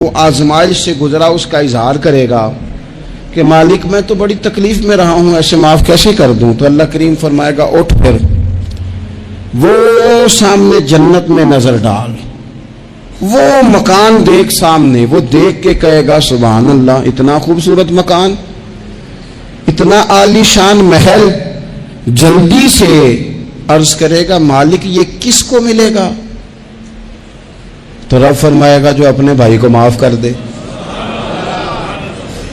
وہ آزمائش سے گزرا اس کا اظہار کرے گا کہ مالک میں تو بڑی تکلیف میں رہا ہوں، ایسے معاف کیسے کر دوں؟ تو اللہ کریم فرمائے گا اٹھ پھر وہ سامنے جنت میں نظر ڈال، وہ مکان دیکھ سامنے، وہ دیکھ کے کہے گا سبحان اللہ، اتنا خوبصورت مکان، اتنا عالی شان محل۔ جلدی سے عرض کرے گا مالک یہ کس کو ملے گا؟ تو رب فرمائے گا جو اپنے بھائی کو معاف کر دے۔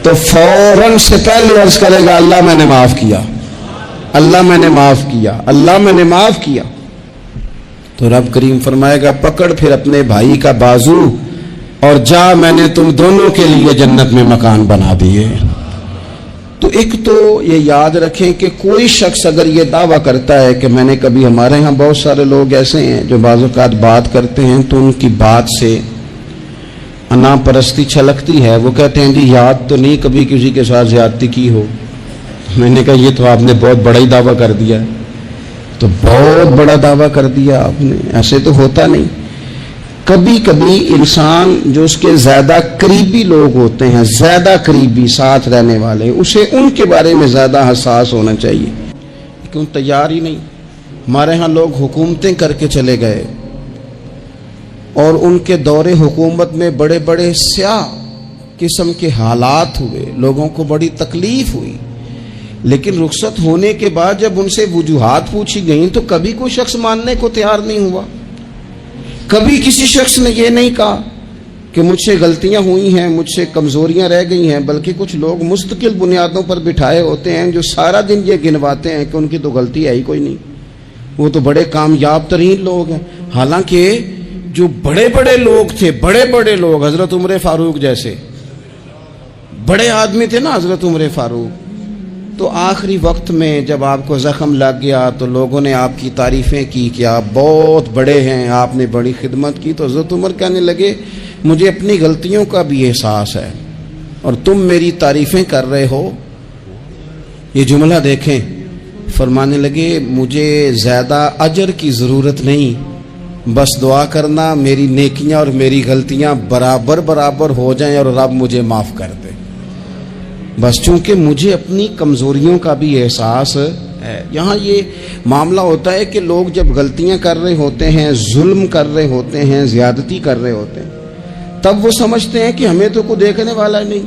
تو فوراً سے پہلے عرض کرے گا اللہ میں نے معاف کیا، اللہ میں نے معاف کیا، اللہ میں نے معاف کیا۔ تو رب کریم فرمائے گا پکڑ پھر اپنے بھائی کا بازو اور جا، میں نے تم دونوں کے لیے جنت میں مکان بنا دیے۔ تو ایک تو یہ یاد رکھیں کہ کوئی شخص اگر یہ دعویٰ کرتا ہے کہ میں نے کبھی، ہمارے ہاں بہت سارے لوگ ایسے ہیں جو بعض اوقات بات کرتے ہیں تو ان کی بات سے انا پرستی چھلکتی ہے، وہ کہتے ہیں جی یاد تو نہیں کبھی کسی کے ساتھ زیادتی کی ہو۔ میں نے کہا یہ تو آپ نے بہت بڑا ہی دعویٰ کر دیا ہے، تو بہت بڑا دعویٰ کر دیا آپ نے، ایسے تو ہوتا نہیں۔ کبھی کبھی انسان جو اس کے زیادہ قریبی لوگ ہوتے ہیں، زیادہ قریبی ساتھ رہنے والے، اسے ان کے بارے میں زیادہ حساس ہونا چاہیے، کیوں تیار ہی نہیں۔ ہمارے ہاں لوگ حکومتیں کر کے چلے گئے اور ان کے دور حکومت میں بڑے بڑے سیاہ قسم کے حالات ہوئے، لوگوں کو بڑی تکلیف ہوئی، لیکن رخصت ہونے کے بعد جب ان سے وجوہات پوچھی گئیں تو کبھی کوئی شخص ماننے کو تیار نہیں ہوا۔ کبھی کسی شخص نے یہ نہیں کہا کہ مجھ سے غلطیاں ہوئی ہیں، مجھ سے کمزوریاں رہ گئی ہیں، بلکہ کچھ لوگ مستقل بنیادوں پر بٹھائے ہوتے ہیں جو سارا دن یہ گنواتے ہیں کہ ان کی تو غلطی ہے ہی کوئی نہیں، وہ تو بڑے کامیاب ترین لوگ ہیں۔ حالانکہ جو بڑے بڑے لوگ تھے، بڑے بڑے لوگ، حضرت عمر فاروق جیسے بڑے آدمی تھے نا حضرت عمر فاروق، تو آخری وقت میں جب آپ کو زخم لگ گیا تو لوگوں نے آپ کی تعریفیں کی کہ آپ بہت بڑے ہیں، آپ نے بڑی خدمت کی، تو حضرت عمر کہنے لگے مجھے اپنی غلطیوں کا بھی احساس ہے اور تم میری تعریفیں کر رہے ہو۔ یہ جملہ دیکھیں، فرمانے لگے مجھے زیادہ اجر کی ضرورت نہیں، بس دعا کرنا میری نیکیاں اور میری غلطیاں برابر برابر ہو جائیں اور رب مجھے معاف کر دے، بس چونکہ مجھے اپنی کمزوریوں کا بھی احساس ہے۔ یہاں یہ معاملہ ہوتا ہے کہ لوگ جب غلطیاں کر رہے ہوتے ہیں، ظلم کر رہے ہوتے ہیں، زیادتی کر رہے ہوتے ہیں، تب وہ سمجھتے ہیں کہ ہمیں تو کوئی دیکھنے والا نہیں۔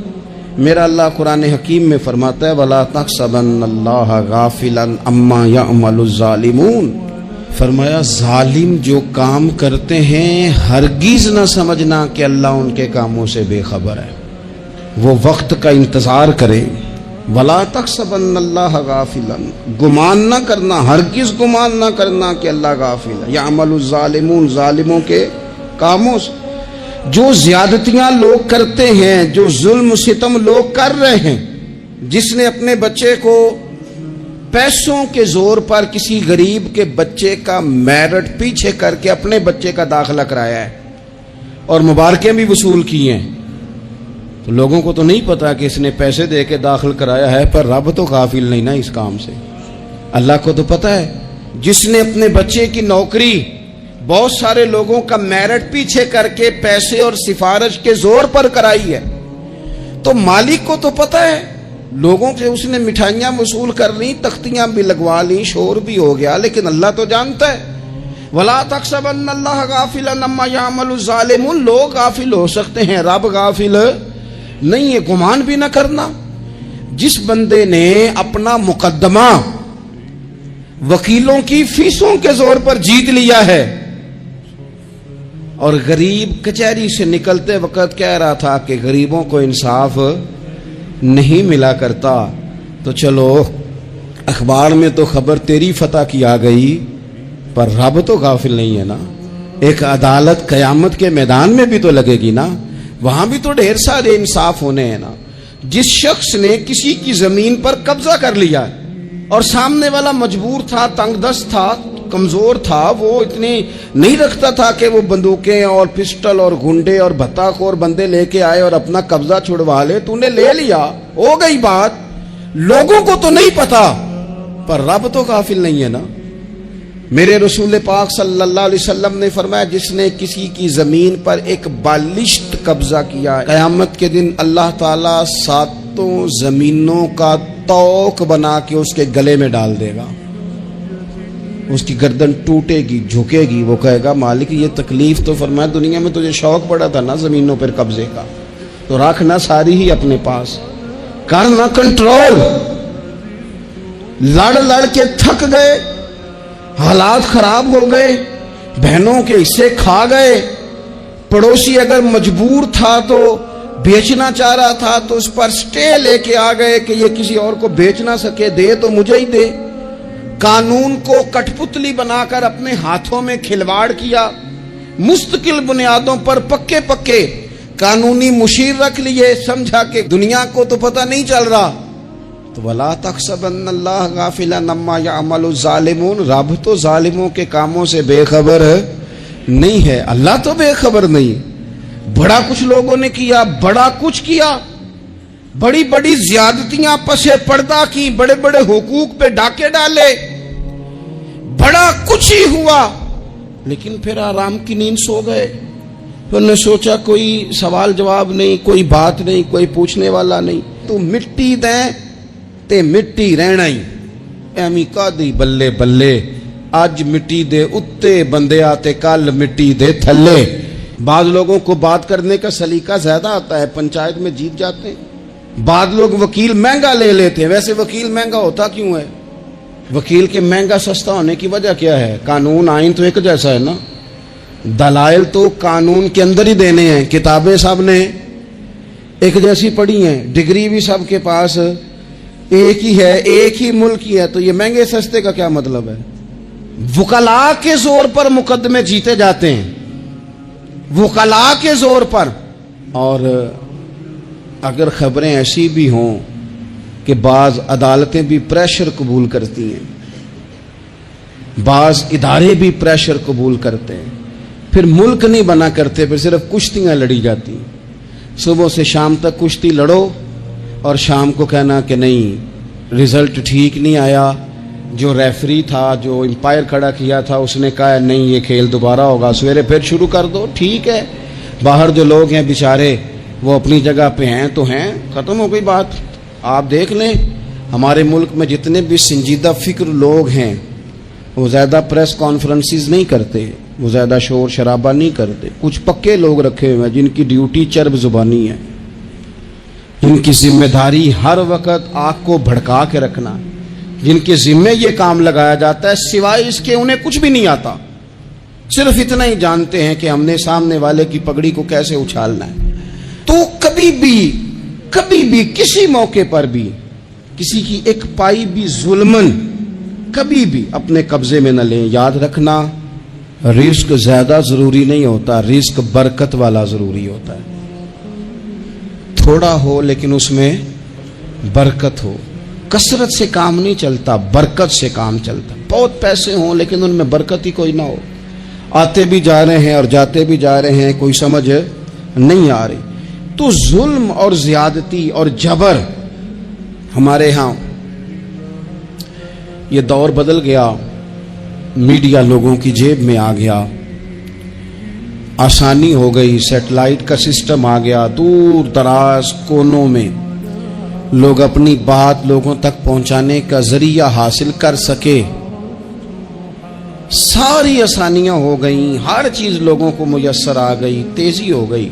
میرا اللہ قرآن حکیم میں فرماتا ہے وَلَا تَحْسَبَنَّ اللَّهَ غَافِلًا عَمَّا يَعْمَلُ الظَّالِمُونَ، فرمایا ظالم جو کام کرتے ہیں ہرگز نہ سمجھنا کہ اللہ ان کے کاموں سے بے خبر ہے، وہ وقت کا انتظار کرے۔ وَلَا تَحْسَبَنَّ اللَّهَ غَافِلًا، گمان نہ کرنا، ہرگز گمان نہ کرنا کہ اللہ غافل ہے۔ يَعْمَلُ الظَّالِمُونَ، ظالموں کے کاموں سے، جو زیادتیاں لوگ کرتے ہیں، جو ظلم و ستم لوگ کر رہے ہیں، جس نے اپنے بچے کو پیسوں کے زور پر کسی غریب کے بچے کا میرٹ پیچھے کر کے اپنے بچے کا داخلہ کرایا ہے اور مبارکیں بھی وصول کی ہیں، تو لوگوں کو تو نہیں پتا کہ اس نے پیسے دے کے داخل کرایا ہے، پر رب تو غافل نہیں نا اس کام سے، اللہ کو تو پتا ہے۔ جس نے اپنے بچے کی نوکری بہت سارے لوگوں کا میرٹ پیچھے کر کے پیسے اور سفارش کے زور پر کرائی ہے، تو مالک کو تو پتا ہے، لوگوں سے اس نے مٹھائیاں وصول کر لی، تختیاں بھی لگوا لی، شور بھی ہو گیا، لیکن اللہ تو جانتا ہے۔ وَلَا تَحْسَبَنَّ اللَّهَ غَافِلًا عَمَّا يَعْمَلُ الظَّالِمُونَ، لوگ غافل ہو سکتے ہیں، رب غافل نہیں ہے، گمان بھی نہ کرنا۔ جس بندے نے اپنا مقدمہ وکیلوں کی فیسوں کے زور پر جیت لیا ہے اور غریب کچہری سے نکلتے وقت کہہ رہا تھا کہ غریبوں کو انصاف نہیں ملا کرتا، تو چلو اخبار میں تو خبر تیری فتح کی آ گئی، پر رب تو غافل نہیں ہے نا۔ ایک عدالت قیامت کے میدان میں بھی تو لگے گی نا، وہاں بھی تو ڈھیر سارے انصاف ہونے ہیں نا۔ جس شخص نے کسی کی زمین پر قبضہ کر لیا اور سامنے والا مجبور تھا، تنگ دست تھا، کمزور تھا، وہ اتنی نہیں رکھتا تھا کہ وہ بندوقیں اور پسٹل اور گنڈے اور بھتا خور بندے لے کے آئے اور اپنا قبضہ چھڑوا لے، تو نے لے لیا، ہو گئی بات، لوگوں کو تو نہیں پتا، پر رب تو غافل نہیں ہے نا۔ میرے رسول پاک صلی اللہ علیہ وسلم نے فرمایا جس نے کسی کی زمین پر ایک بالشت قبضہ کیا، قیامت کے دن اللہ تعالیٰ ساتوں زمینوں کا توق بنا کے اس کے گلے میں ڈال دے گا، اس کی گردن ٹوٹے گی، جھکے گی، وہ کہے گا مالک یہ تکلیف تو فرمایا دنیا میں تجھے شوق پڑا تھا نا زمینوں پر قبضے کا، تو رکھنا ساری ہی اپنے پاس، کرنا کنٹرول۔ لڑ لڑ کے تھک گئے، حالات خراب ہو گئے، بہنوں کے حصے کھا گئے، پڑوسی اگر مجبور تھا تو بیچنا چاہ رہا تھا تو اس پر سٹے لے کے آ گئے کہ یہ کسی اور کو بیچ نہ سکے، دے تو مجھے ہی دے۔ قانون کو کٹ پتلی بنا کر اپنے ہاتھوں میں کھلواڑ کیا، مستقل بنیادوں پر پکے پکے قانونی مشیر رکھ لیے، سمجھا کہ دنیا کو تو پتہ نہیں چل رہا۔ تو وَلَا تَحْسَبَنَّ اللَّهَ غَافِلًا عَمَّا يَعْمَلُ الظَّالِمُونَ، رب تو ظالموں کے کاموں سے بے خبر نہیں ہے، اللہ تو بے خبر نہیں۔ بڑا کچھ لوگوں نے کیا، بڑا کچھ کیا، بڑی بڑی زیادتیاں پس پردہ کی، بڑے بڑے حقوق پہ ڈاکے ڈالے، بڑا کچھ ہی ہوا، لیکن پھر آرام کی نیند سو گئے۔ پھر نے سوچا کوئی سوال جواب نہیں، کوئی بات نہیں، کوئی پوچھنے والا نہیں، تو مٹی دیں تے مٹی رہنا ہی، ایمی کا دی بلے بلے، آج مٹی دے اتے بندے آتے کل مٹی دے تھلے۔ بعض لوگوں کو بات کرنے کا سلیقہ زیادہ آتا ہے، پنچایت میں جیت جاتے ہیں۔ بعض لوگ وکیل مہنگا لے لیتے ہیں، ویسے وکیل مہنگا ہوتا کیوں ہے؟ وکیل کے مہنگا سستا ہونے کی وجہ کیا ہے؟ قانون آئین تو ایک جیسا ہے نا، دلائل تو قانون کے اندر ہی دینے ہیں، کتابیں سب نے ایک جیسی پڑھی ہیں، ڈگری بھی سب کے پاس ایک ہی ہے، ایک ہی ملک ہی ہے، تو یہ مہنگے سستے کا کیا مطلب ہے؟ وکلاء کے زور پر مقدمے جیتے جاتے ہیں، وکلاء کے زور پر۔ اور اگر خبریں ایسی بھی ہوں کہ بعض عدالتیں بھی پریشر قبول کرتی ہیں، بعض ادارے بھی پریشر قبول کرتے ہیں، پھر ملک نہیں بنا کرتے، پھر صرف کشتیاں لڑی جاتی ہیں۔ صبح سے شام تک کشتی لڑو اور شام کو کہنا کہ نہیں رزلٹ ٹھیک نہیں آیا، جو ریفری تھا، جو امپائر کھڑا کیا تھا، اس نے کہا نہیں یہ کھیل دوبارہ ہوگا، سویرے پھر شروع کر دو، ٹھیک ہے۔ باہر جو لوگ ہیں بیچارے وہ اپنی جگہ پہ ہیں تو ہیں، ختم ہو گئی بات۔ آپ دیکھ لیں ہمارے ملک میں جتنے بھی سنجیدہ فکر لوگ ہیں وہ زیادہ پریس کانفرنسز نہیں کرتے، وہ زیادہ شور شرابہ نہیں کرتے، کچھ پکے لوگ رکھے ہوئے ہیں جن کی ڈیوٹی چرب زبانی ہے، جن کی ذمہ داری ہر وقت آگ کو بھڑکا کے رکھنا، جن کے ذمہ یہ کام لگایا جاتا ہے، سوائے اس کے انہیں کچھ بھی نہیں آتا، صرف اتنا ہی جانتے ہیں کہ ہم نے سامنے والے کی پگڑی کو کیسے اچھالنا ہے۔ تو کبھی بھی کسی موقع پر بھی کسی کی ایک پائی بھی ظلمن کبھی بھی اپنے قبضے میں نہ لیں۔ یاد رکھنا رزق زیادہ ضروری نہیں ہوتا، رزق برکت والا ضروری ہوتا ہے، تھوڑا ہو لیکن اس میں برکت ہو۔ کثرت سے کام نہیں چلتا، برکت سے کام چلتا۔ بہت پیسے ہوں لیکن ان میں برکت ہی کوئی نہ ہو، آتے بھی جا رہے ہیں اور جاتے بھی جا رہے ہیں، کوئی سمجھ نہیں آ رہی۔ تو ظلم اور زیادتی اور جبر ہمارے ہاں یہ دور بدل گیا، میڈیا لوگوں کی جیب میں آ گیا، آسانی ہو گئی، سیٹلائٹ کا سسٹم آ گیا، دور دراز کونوں میں لوگ اپنی بات لوگوں تک پہنچانے کا ذریعہ حاصل کر سکے، ساری آسانیاں ہو گئیں، ہر چیز لوگوں کو میسر آ گئی، تیزی ہو گئی،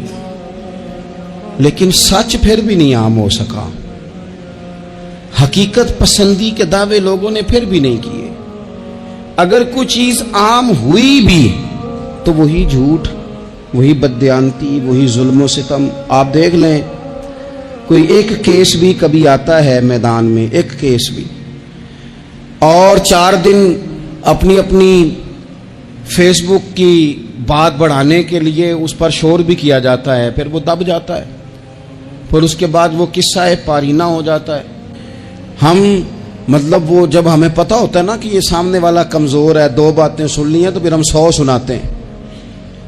لیکن سچ پھر بھی نہیں عام ہو سکا، حقیقت پسندی کے دعوے لوگوں نے پھر بھی نہیں کیے۔ اگر کوئی چیز عام ہوئی بھی تو وہی جھوٹ، وہی بددیانتی، وہی ظلم و ستم۔ آپ دیکھ لیں کوئی ایک کیس بھی کبھی آتا ہے میدان میں، ایک کیس بھی، اور 4 دن اپنی فیس بک کی بات بڑھانے کے لیے اس پر شور بھی کیا جاتا ہے، پھر وہ دب جاتا ہے، پھر اس کے بعد وہ قصہ پارینہ ہو جاتا ہے۔ ہم مطلب وہ جب ہمیں پتہ ہوتا ہے نا کہ یہ سامنے والا کمزور ہے، 2 باتیں سن لی ہیں، تو پھر ہم 100 سناتے ہیں،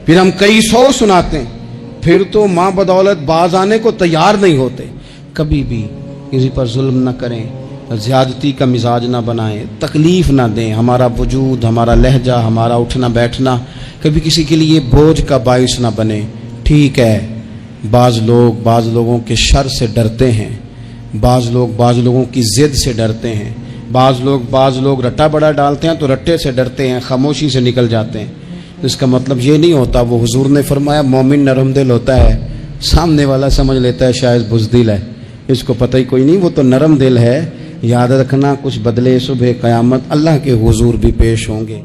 پھر ہم کئی 100 سناتے ہیں، پھر تو بدولت باز آنے کو تیار نہیں ہوتے۔ کبھی بھی کسی پر ظلم نہ کریں، زیادتی کا مزاج نہ بنائیں، تکلیف نہ دیں، ہمارا وجود، ہمارا لہجہ، ہمارا اٹھنا بیٹھنا کبھی کسی کے لیے بوجھ کا باعث نہ بنے۔ ٹھیک ہے، بعض لوگوں کے شر سے ڈرتے ہیں، بعض لوگوں کی ضد سے ڈرتے ہیں، بعض لوگ رٹا بڑا ڈالتے ہیں تو رٹے سے ڈرتے ہیں، خاموشی سے نکل جاتے ہیں۔ اس کا مطلب یہ نہیں ہوتا، وہ حضور نے فرمایا مومن نرم دل ہوتا ہے، سامنے والا سمجھ لیتا ہے شاید بزدل ہے، اس کو پتہ ہی کوئی نہیں، وہ تو نرم دل ہے۔ یاد رکھنا کچھ بدلے صبح قیامت اللہ کے حضور بھی پیش ہوں گے۔